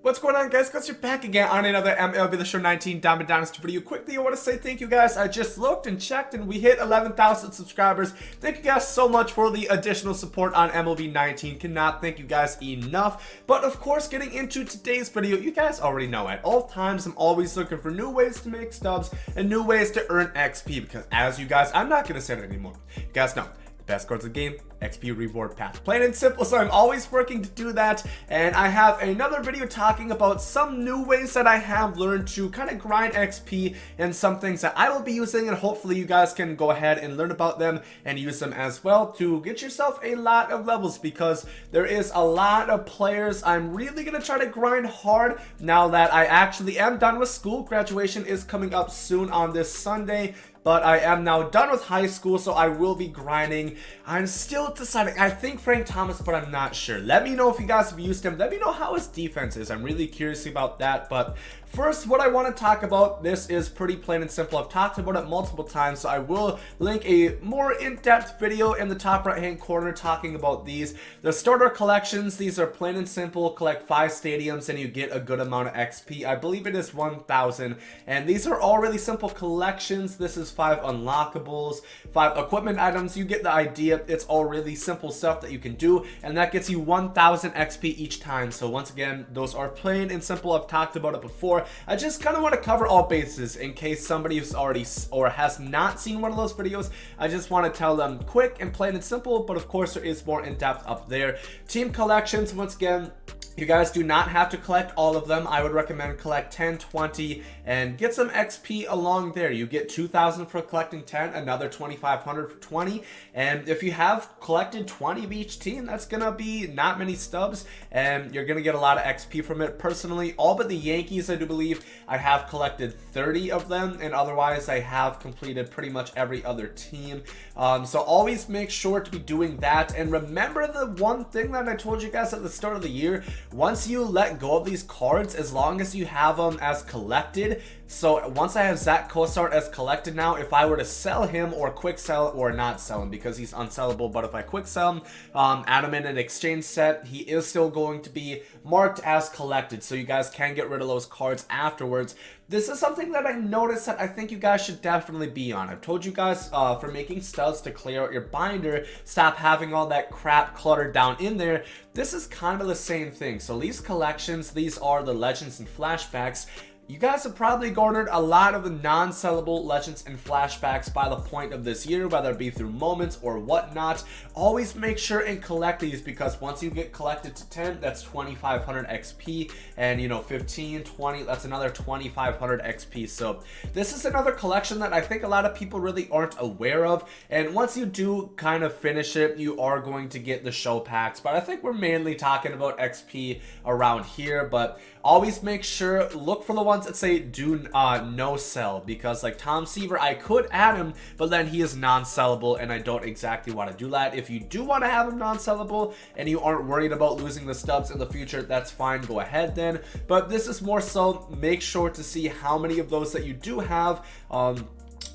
What's going on, guys? You're back again on another MLB The Show 19 Diamond Dynasty video. Quickly, I want to say thank you guys. I just looked and checked and we hit 11,000 subscribers. Thank you guys so much for the additional support on MLB 19. Cannot thank you guys enough. But of course, getting into today's video, you guys already know at all times I'm always looking for new ways to make stubs and new ways to earn XP, because as you guys, I'm not going to say it anymore. You guys know, the best cards of the game, XP reward path. Plain and simple, so I'm always working to do that. And I have another video talking about some new ways that I have learned to kind of grind XP and some things that I will be using, and hopefully you guys can go ahead and learn about them and use them as well to get yourself a lot of levels, because there is a lot of players. I'm really going to try to grind hard now that I actually am done with school. Graduation is coming up soon on this Sunday. But I am now done with high school, so I will be grinding. I'm still deciding. I think Frank Thomas, but I'm not sure. Let me know if you guys have used him. Let me know how his defense is. I'm really curious about that. But first, what I want to talk about, this is pretty plain and simple. I've talked about it multiple times, so I will link a more in-depth video in the top right-hand corner talking about these. The starter collections, these are plain and simple. Collect 5 stadiums and you get a good amount of XP. I believe it is 1,000. And these are all really simple collections. This is 5 unlockables, 5 equipment items. You get the idea. It's all really simple stuff that you can do, and that gets you 1,000 XP each time. So once again, those are plain and simple. I've talked about it before. I just kind of want to cover all bases in case somebody who's already or has not seen one of those videos. I just want to tell them quick and plain and simple, but of course there is more in depth up there. Team collections, once again, you guys do not have to collect all of them. I would recommend collect 10, 20, and get some XP along there. You get 2,000 for collecting 10, another 2,500 for 20. And if you have collected 20 of each team, that's going to be not many stubs, and you're going to get a lot of XP from it. Personally, all but the Yankees, I do believe, I have collected 30 of them, and otherwise I have completed pretty much every other team. So always make sure to be doing that. And remember the one thing that I told you guys at the start of the year: once you let go of these cards, as long as you have them as collected. So once I have Zach Cosart as collected now, if I were to sell him or quick sell, or not sell him because he's unsellable, but if I quick sell him, add him in an exchange set, he is still going to be marked as collected. So you guys can get rid of those cards afterwards. This is something that I noticed that I think you guys should definitely be on. I've told you guys for making studs to clear out your binder, stop having all that crap cluttered down in there. This is kind of the same thing. So these collections, these are the legends and flashbacks. You guys have probably garnered a lot of the non-sellable legends and flashbacks by the point of this year, whether it be through moments or whatnot. Always make sure and collect these, because once you get collected to 10, that's 2,500 XP, and you know, 15, 20, that's another 2,500 XP. So this is another collection that I think a lot of people really aren't aware of, and once you do kind of finish it, you are going to get the show packs. But I think we're mainly talking about XP around here. But always make sure, look for the ones that say do no sell, because like Tom Seaver, I could add him, but then he is non-sellable, and I don't exactly want to do that. If you do want to have him non-sellable and you aren't worried about losing the stubs in the future, that's fine, go ahead then. But this is more so, make sure to see how many of those that you do have,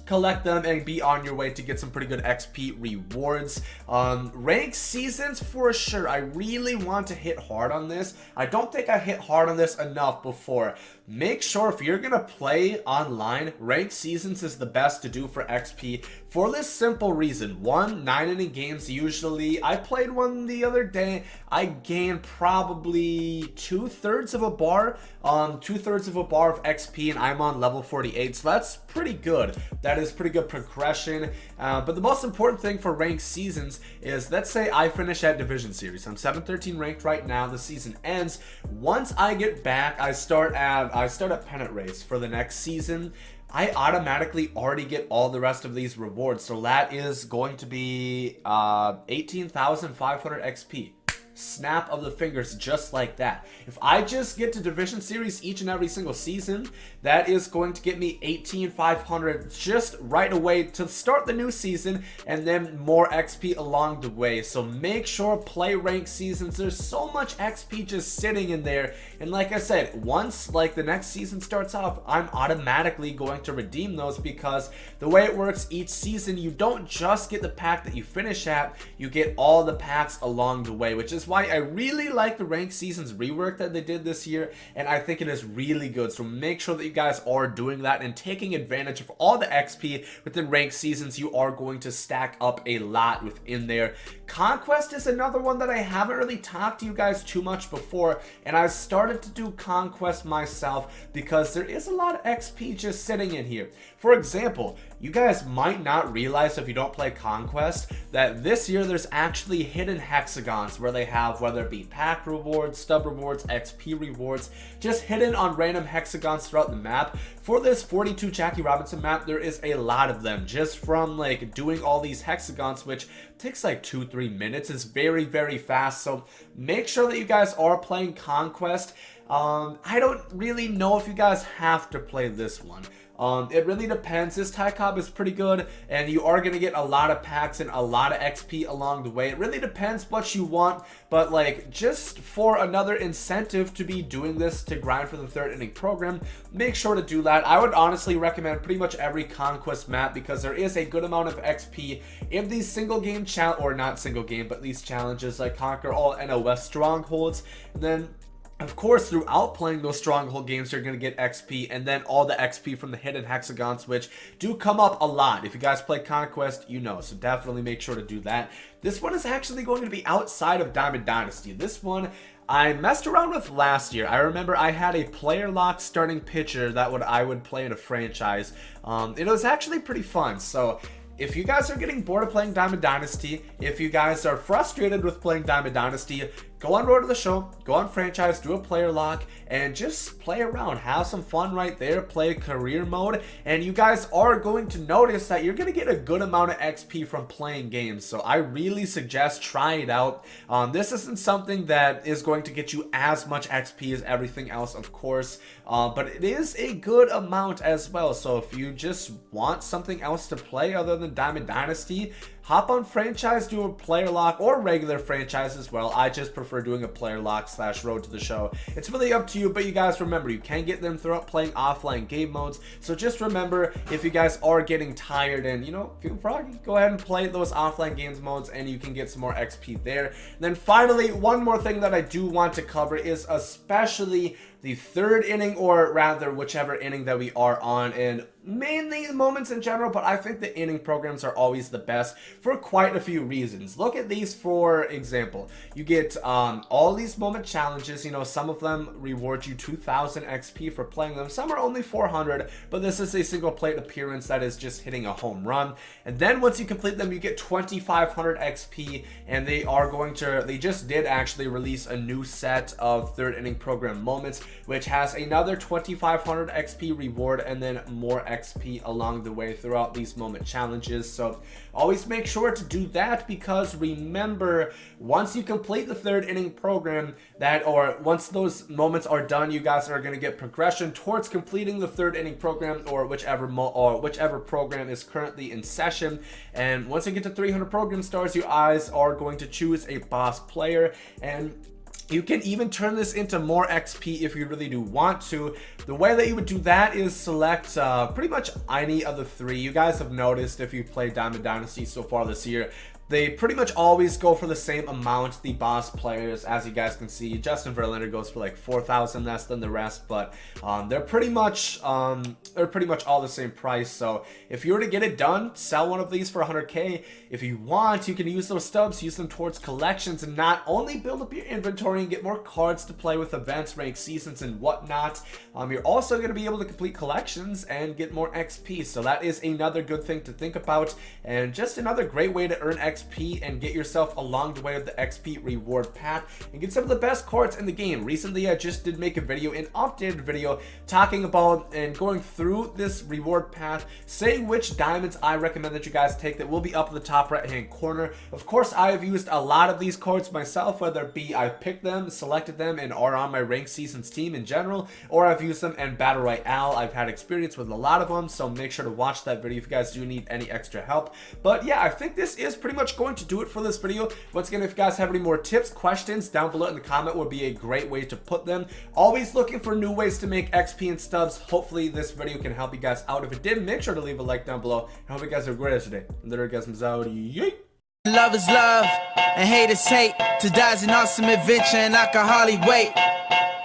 collect them, and be on your way to get some pretty good XP rewards. Ranked seasons for sure. I really want to hit hard on this. I don't think I hit hard on this enough before. Make sure if you're gonna play online, ranked seasons is the best to do for XP for this simple reason. 1, 9-inning games usually. I played one the other day. I gained probably 2/3 of a bar, 2/3 of a bar of XP, and I'm on level 48. So that's pretty good. That is pretty good progression. But the most important thing for ranked seasons is, let's say I finish at Division Series. I'm 713 ranked right now. The season ends. Once I get back, I start at Pennant Race for the next season. I automatically already get all the rest of these rewards. So that is going to be 18,500 XP. Snap of the fingers, just like that. If I just get to Division Series each and every single season, that is going to get me 18,500 just right away to start the new season, and then more XP along the way. So make sure play ranked seasons. There's so much XP just sitting in there, and like I said, once like the next season starts off, I'm automatically going to redeem those, because the way it works each season, you don't just get the pack that you finish at, you get all the packs along the way, which is why I really like the ranked seasons rework that they did this year, and I think it is really good. So make sure that you guys are doing that and taking advantage of all the XP within ranked seasons. You are going to stack up a lot within there. Conquest is another one that I haven't really talked to you guys too much before, and I started to do Conquest myself because there is a lot of XP just sitting in here. For example, you guys might not realize if you don't play Conquest that this year there's actually hidden hexagons where they have, whether it be pack rewards, stub rewards, XP rewards, just hidden on random hexagons throughout the map. For this 42 Jackie Robinson map, there is a lot of them just from like doing all these hexagons, which takes like 2-3 minutes. It's very, very fast. So make sure that you guys are playing Conquest. I don't really know if you guys have to play this one. It really depends. This Tycob is pretty good, and you are going to get a lot of packs and a lot of XP along the way. It really depends what you want, but like just for another incentive to be doing this to grind for the third inning program, make sure to do that. I would honestly recommend pretty much every Conquest map because there is a good amount of XP in these single game or not single game, but these challenges like conquer all NOS strongholds. And then of course, throughout playing those stronghold games, you're going to get XP, and then all the XP from the hidden hexagons, which do come up a lot. If you guys play Conquest, you know, so definitely make sure to do that. This one is actually going to be outside of Diamond Dynasty. This one I messed around with last year. I remember I had a player lock starting pitcher that I would play in a franchise. It was actually pretty fun. So if you guys are getting bored of playing Diamond Dynasty, if you guys are frustrated with playing Diamond Dynasty, go on Road to the Show, go on franchise, do a player lock, and just play around. Have some fun right there. Play career mode, and you guys are going to notice that you're going to get a good amount of XP from playing games. So I really suggest trying it out. This isn't something that is going to get you as much XP as everything else, of course, but it is a good amount as well. So if you just want something else to play other than Diamond Dynasty, hop on franchise, do a player lock, or regular franchise as well. I just prefer doing a player lock / Road to the Show. It's really up to you, but you guys remember, you can get them throughout playing offline game modes. So just remember, if you guys are getting tired and, you know, feeling froggy, go ahead and play those offline games modes and you can get some more XP there. And then finally, one more thing that I do want to cover is especially the third inning, or rather whichever inning that we are on, and mainly the moments in general, but I think the inning programs are always the best for quite a few reasons. Look at these, for example. You get all these moment challenges. You know, some of them reward you 2,000 XP for playing them. Some are only 400, but this is a single plate appearance that is just hitting a home run. And then once you complete them, you get 2,500 XP, and they just did actually release a new set of third inning program moments, which has another 2,500 XP reward and then more XP along the way throughout these moment challenges. So always make sure to do that, because remember, once you complete the third inning program, once those moments are done, you guys are going to get progression towards completing the third inning program, or whichever program is currently in session. And once you get to 300 program stars, you guys are going to choose a boss player, and you can even turn this into more XP if you really do want to. The way that you would do that is select pretty much any of the three. You guys have noticed if you played Diamond Dynasty so far this year, they pretty much always go for the same amount, the boss players. As you guys can see, Justin Verlander goes for like 4,000 less than the rest, but they're pretty much all the same price. So if you were to get it done, sell one of these for 100K. If you want, you can use those stubs, use them towards collections, and not only build up your inventory and get more cards to play with events, ranked seasons, and whatnot, you're also going to be able to complete collections and get more XP. So that is another good thing to think about, and just another great way to earn XP and get yourself along the way of the XP reward path and get some of the best cards in the game. Recently, I just did make a video, an updated video, talking about and going through this reward path, saying which diamonds I recommend that you guys take. That will be up in the top right hand corner. Of course, I have used a lot of these cards myself, whether it be I picked them, selected them, and are on my ranked seasons team in general, or I've used them in Battle Royale. I've had experience with a lot of them, so make sure to watch that video if you guys do need any extra help. But yeah, I think this is pretty much going to do it for this video. Once again, if you guys have any more tips, questions, down below in the comment would be a great way to put them. Always looking for new ways to make XP and stubs. Hopefully this video can help you guys out. If it did, make sure to leave a like down below. I hope you guys have a great day. And there, guys, I'm out. Yay! Love is love, and hate is hate. To die's an awesome adventure, and I can hardly wait.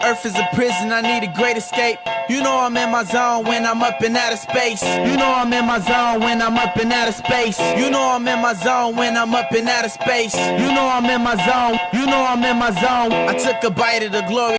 Earth is a prison, I need a great escape. You know I'm in my zone when I'm up in outer space. You know I'm in my zone when I'm up in outer space. You know I'm in my zone when I'm up in outer space. You know I'm in my zone. You know I'm in my zone. I took a bite of the glory.